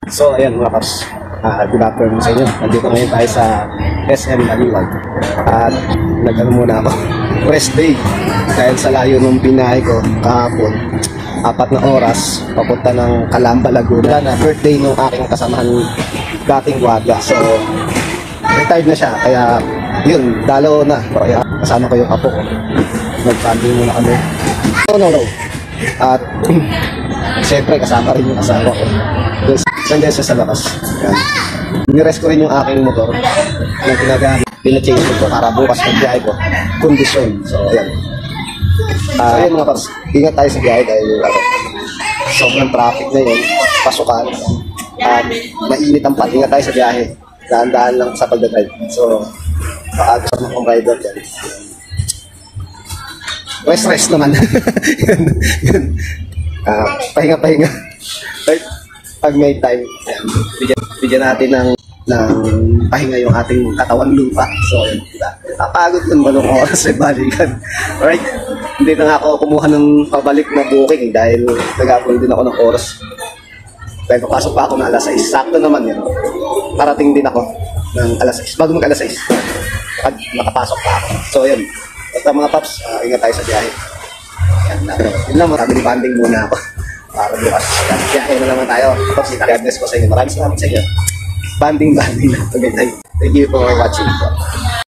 So ayan mga paps, good afternoon sa inyo. Nandito ngayon tayo sa SM Baliwag. At nag-ano muna ako, rest day. Dahil sa layo nung binahe ko kahapon, 4 na oras, papunta ng Calamba, Laguna na birthday nung aking kasamahan dating guardia. So retired na siya, kaya yun, dalaw na. Kaya kasama ko yung apo ko. Nag-funding muna kami. No. At siyempre kasama rin yung asawa ko. Nandiyan siya sa labas. Yan. Nirest ko rin yung aking motor na ginagamit. Pina-change ko para bukas ng biyahe ko. Kondisyon. So, ayan. Ayun mga paps, ingat tayo sa biyahe dahil sobrang traffic na yun. Pasukan. At mainit ang pad. Ingat tayo sa biyahe. Daan-daan lang sa pagdadrive. So, baka gusto mo kong rider dyan. Rest naman. Pahinga. Right? Pag may time, bigyan natin ng pahinga yung ating katawan lupa. So, yun, diba? Napagod yun balong oras ay balikan. Alright? Hindi na nga ako kumuha ng pabalik na booking dahil nag-apon din ako ng oras. Dahil papasok pa ako na alas 6. Sakto naman yun. Parating din ako ng alas 6. Bago mag alas 6. Pag nakapasok pa ako. So, yun. Basta mga paps, ingat tayo sa biyahe. Yun lang, marami banding muna ako. Para bukas. Biyahe na naman tayo. Tapos, God bless ko sa inyo. Maraming salamat sa inyo. Banding na. Okay, thank you for watching.